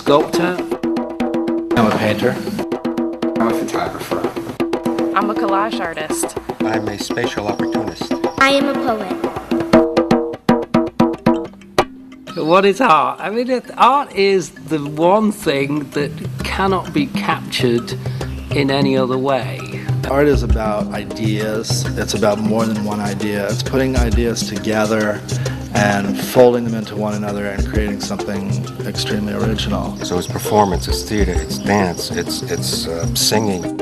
sculptor. I'm a painter. I'm a photographer. I'm a collage artist. I'm a spatial opportunist. I am a poet. What is art? I mean, art is the one thing that cannot be captured in any other way. Art is about ideas. It's about more than one idea. It's putting ideas together and folding them into one another and creating something extremely original. So it's performance, it's theater, it's dance, it's singing.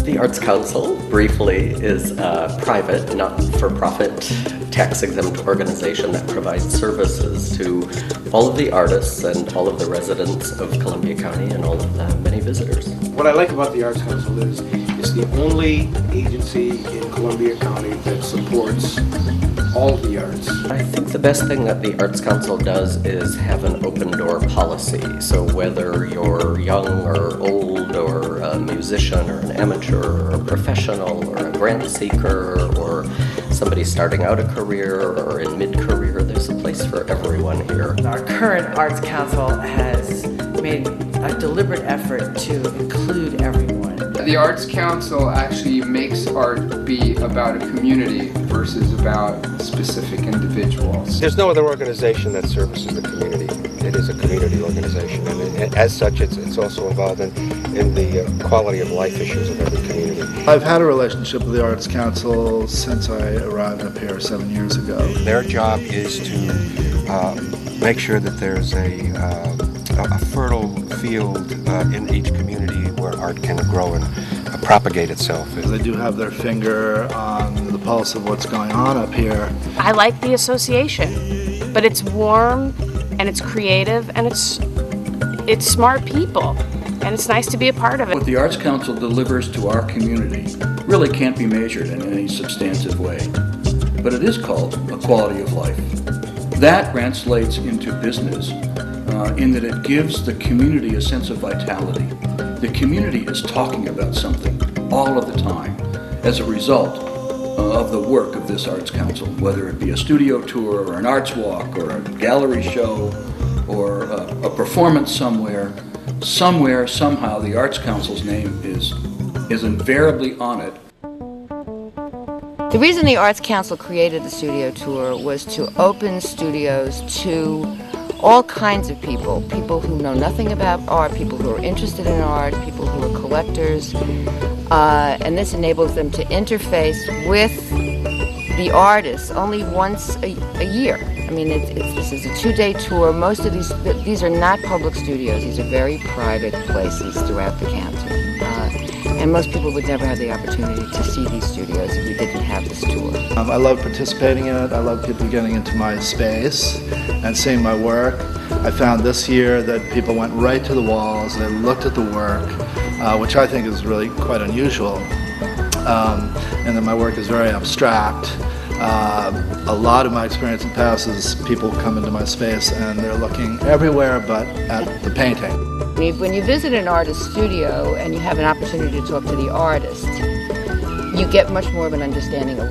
The Arts Council, briefly, is a private, not-for-profit, tax-exempt organization that provides services to all of the artists and all of the residents of Columbia County and all of the many visitors. What I like about the Arts Council is it's the only agency in Columbia County that supports all of the arts. I think the best thing that the Arts Council does is have an open-door policy. So whether you're young or old or a musician or an amateur or a professional or a grant seeker or somebody starting out a career or in mid-career, there's a place for everyone here. Our current Arts Council has made a deliberate effort to include everyone. The Arts Council actually makes art be about a community versus about specific individuals. There's no other organization that services the community. It is a community organization, and as such, it's also involved in the quality of life issues of every community. I've had a relationship with the Arts Council since I arrived up here 7 years ago. Their job is to make sure that there's a fertile field in each community where art can grow and propagate itself. They do have their finger on the pulse of what's going on up here. I like the association, but it's warm and it's creative and it's smart people, and it's nice to be a part of it. What the Arts Council delivers to our community really can't be measured in any substantive way, but it is called a quality of life. That translates into business in that it gives the community a sense of vitality. The community is talking about something all of the time as a result of the work of this Arts Council, whether it be a studio tour or an arts walk or a gallery show or a performance somewhere, somehow the Arts Council's name is invariably on it. The reason the Arts Council created the studio tour was to open studios to all kinds of people who know nothing about art, people who are interested in art, people who are collectors, and this enables them to interface with the artists only once a year. I mean, this is a 2-day tour. Most of these are not public studios. These are very private places throughout the county. And most people would never have the opportunity to see these studios if we didn't have this tour. I love participating in it. I love people getting into my space and seeing my work. I found this year that people went right to the walls, they looked at the work, which I think is really quite unusual. And that my work is very abstract. A lot of my experience in the past is people come into my space and they're looking everywhere but at the painting. When you visit an artist studio and you have an opportunity to talk to the artist, you get much more of an understanding of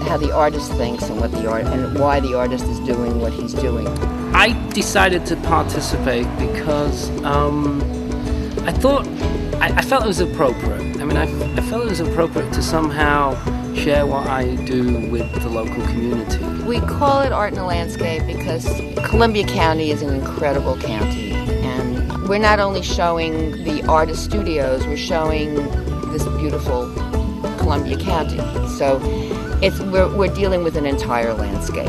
how the artist thinks and why the artist is doing what he's doing. I decided to participate because I felt it was appropriate. I mean, I felt it was appropriate to somehow share what I do with the local community. We call it Art in the Landscape because Columbia County is an incredible county, and we're not only showing the artist studios, we're showing this beautiful Columbia County. So we're dealing with an entire landscape.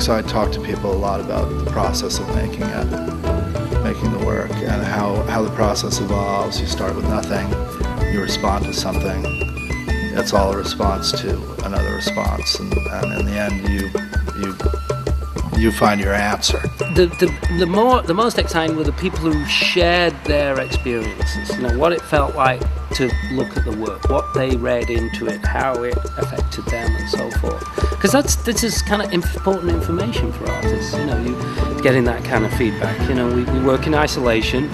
So I talk to people a lot about the process of making the work and how the process evolves. You start with nothing, you respond to something. It's all a response to another response, and in the end you find your answer. The most exciting were the people who shared their experiences. You know, what it felt like to look at the work, what they read into it, how it affected them, and so forth. Because this is kind of important information for artists. You know, you getting that kind of feedback. You know, we work in isolation,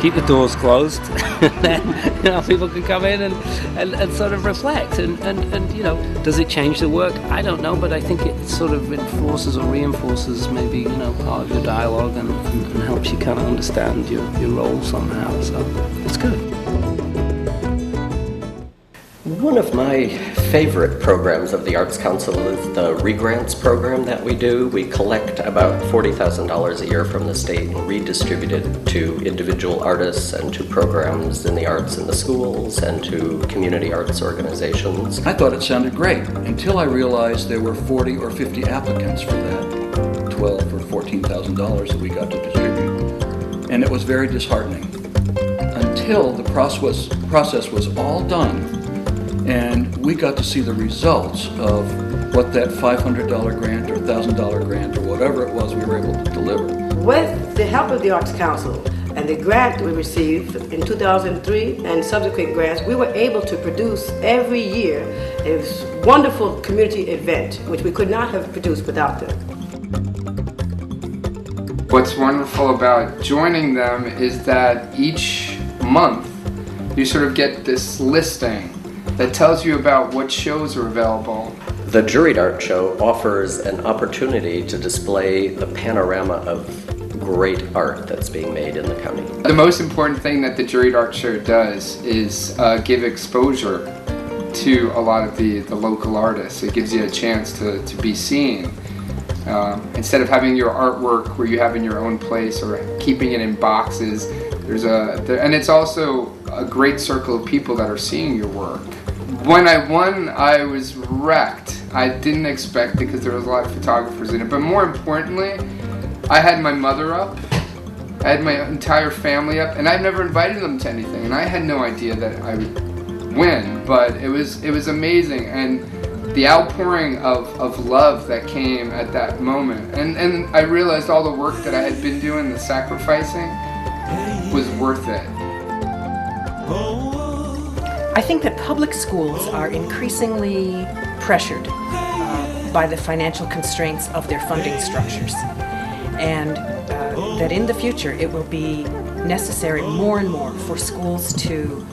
keep the doors closed, and then, you know, people can come in and sort of reflect. And you know, does it change the work? I don't know, but I think it sort of enforces or reinforces maybe, you know, part of your dialogue and helps you kind of understand your role somehow. So it's good. One of my favorite programs of the Arts Council is the regrants program that we do. We collect about $40,000 a year from the state and redistribute it to individual artists and to programs in the arts in the schools and to community arts organizations. I thought it sounded great until I realized there were 40 or 50 applicants for that $12,000 or $14,000 that we got to distribute. And it was very disheartening until the process was all done and we got to see the results of what that $500 grant or $1,000 grant or whatever it was we were able to deliver. With the help of the Arts Council and the grant we received in 2003 and subsequent grants, we were able to produce every year a wonderful community event, which we could not have produced without them. What's wonderful about joining them is that each month you sort of get this listing that tells you about what shows are available. The Juried Art Show offers an opportunity to display the panorama of great art that's being made in the county. The most important thing that the Juried Art Show does is give exposure to a lot of the local artists. It gives you a chance to be seen. Instead of having your artwork where you have in your own place or keeping it in boxes, and it's also a great circle of people that are seeing your work. When I won, I was wrecked. I didn't expect it because there was a lot of photographers in it, but more importantly, I had my mother up, I had my entire family up, and I'd never invited them to anything, and I had no idea that I would win, but it was amazing, and the outpouring of love that came at that moment, and I realized all the work that I had been doing, the sacrificing, was worth it. I think that public schools are increasingly pressured by the financial constraints of their funding structures, and that in the future it will be necessary more and more for schools to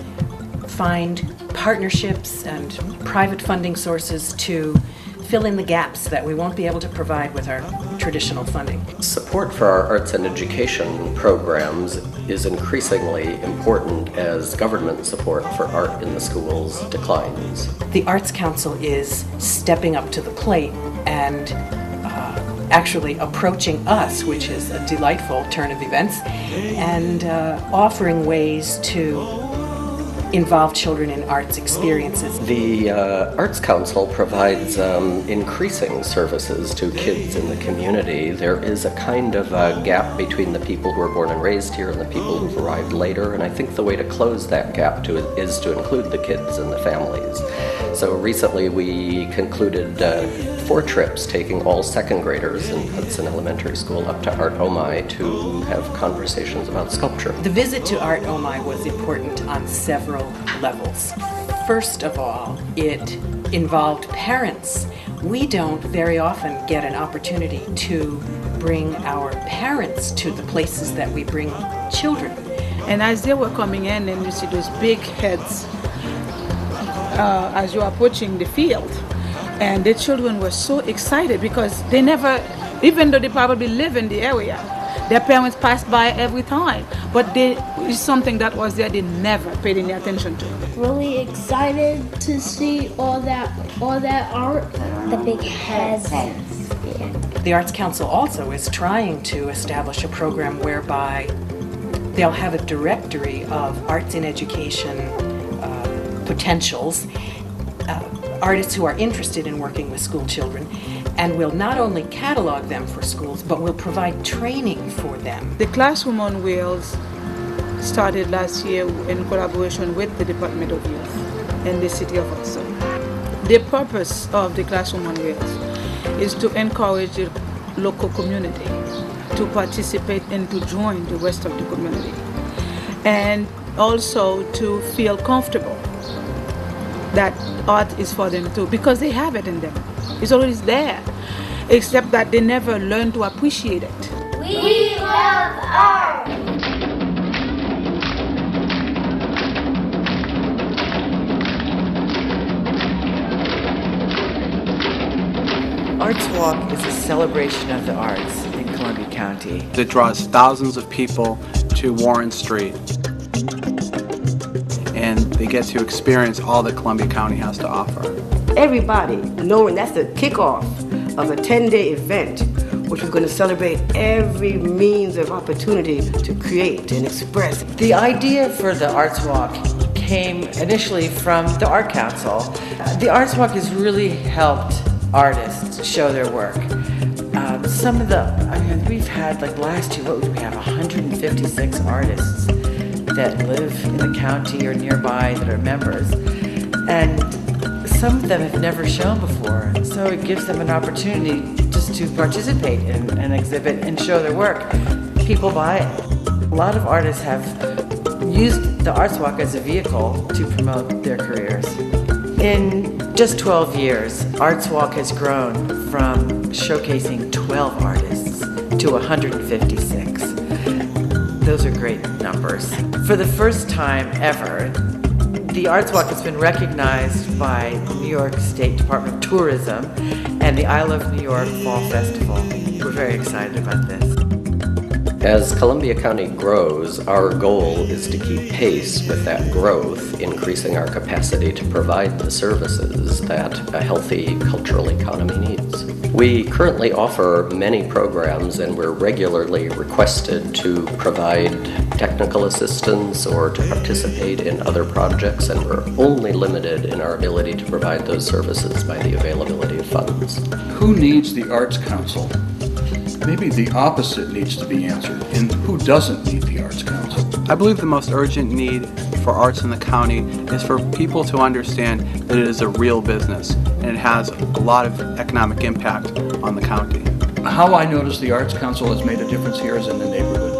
find partnerships and private funding sources to fill in the gaps that we won't be able to provide with our traditional funding. Support for our arts and education programs is increasingly important as government support for art in the schools declines. The Arts Council is stepping up to the plate and actually approaching us, which is a delightful turn of events, and offering ways to involve children in arts experiences. The Arts Council provides increasing services to kids in the community. There is a kind of a gap between the people who are born and raised here and the people who've arrived later, and I think the way to close that gap is to include the kids and the families. So recently we concluded 4 trips taking all second graders in Hudson Elementary School up to Art Omai to have conversations about sculpture. The visit to Art Omai was important on several levels. First of all, it involved parents. We don't very often get an opportunity to bring our parents to the places that we bring children. And as they were coming in, and you see those big heads as you're approaching the field, and the children were so excited because they never, even though they probably live in the area, their parents passed by every time, but it's something that was there they never paid any attention to. Really excited to see all that art, the big heads. Yeah. The Arts Council also is trying to establish a program whereby they'll have a directory of arts in education potentials, artists who are interested in working with school children, and will not only catalog them for schools, but will provide training for them. The Classroom on Wheels started last year in collaboration with the Department of Youth and the City of Hudson. The purpose of the Classroom on Wheels is to encourage the local community to participate and to join the rest of the community. And also to feel comfortable that art is for them too, because they have it in them. It's always there, except that they never learn to appreciate it. We love art! Arts Walk is a celebration of the arts in Columbia County. It draws thousands of people to Warren Street, and they get to experience all that Columbia County has to offer. Everybody knowing that's the kickoff of a 10-day event, which was going to celebrate every means of opportunity to create and express. The idea for the Arts Walk came initially from the Art Council. The Arts Walk has really helped artists show their work. We've had, like last year, what would we have, 156 artists that live in the county or nearby that are members. And some of them have never shown before, so it gives them an opportunity just to participate in an exhibit and show their work. People buy it. A lot of artists have used the Arts Walk as a vehicle to promote their careers. In just 12 years, Arts Walk has grown from showcasing 12 artists to 156. Those are great numbers. For the first time ever, the Arts Walk has been recognized by New York State Department of Tourism and the I Love New York Fall Festival. We're very excited about this. As Columbia County grows, our goal is to keep pace with that growth, increasing our capacity to provide the services that a healthy cultural economy needs. We currently offer many programs, and we're regularly requested to provide technical assistance or to participate in other projects, and we're only limited in our ability to provide those services by the availability of funds. Who needs the Arts Council? Maybe the opposite needs to be answered. And who doesn't need the Arts Council? I believe the most urgent need for arts in the county is for people to understand that it is a real business and it has a lot of economic impact on the county. How I notice the Arts Council has made a difference here is in the neighborhood.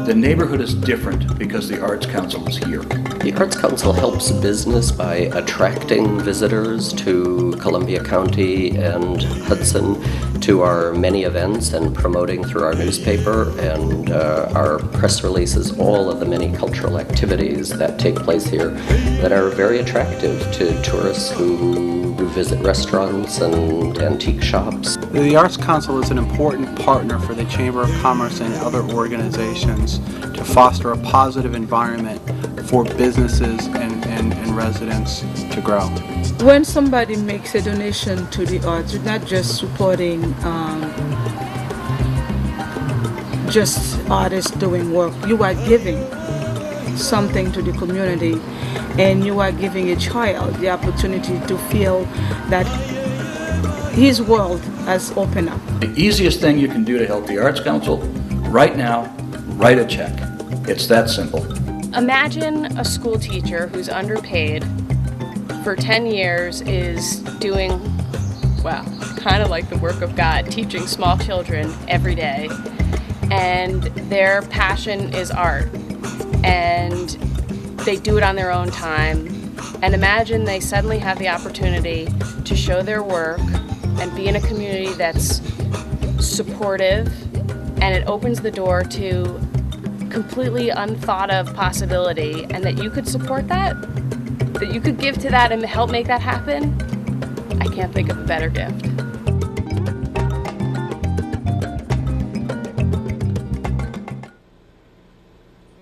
The neighborhood is different because the Arts Council is here. The Arts Council helps business by attracting visitors to Columbia County and Hudson to our many events and promoting through our newspaper and our press releases all of the many cultural activities that take place here that are very attractive to tourists who visit restaurants and antique shops. The Arts Council is an important partner for the Chamber of Commerce and other organizations to foster a positive environment for businesses and residents to grow. When somebody makes a donation to the arts, you're not just supporting just artists doing work. You are giving something to the community, and you are giving a child the opportunity to feel that his world has opened up. The easiest thing you can do to help the Arts Council right now, write a check. It's that simple. Imagine a school teacher who's underpaid for 10 years is doing, well, kind of like the work of God, teaching small children every day, and their passion is art, and they do it on their own time. And imagine they suddenly have the opportunity to show their work and be in a community that's supportive, and it opens the door to completely unthought of possibility, and that you could support that you could give to that and help make that happen. I can't think of a better gift.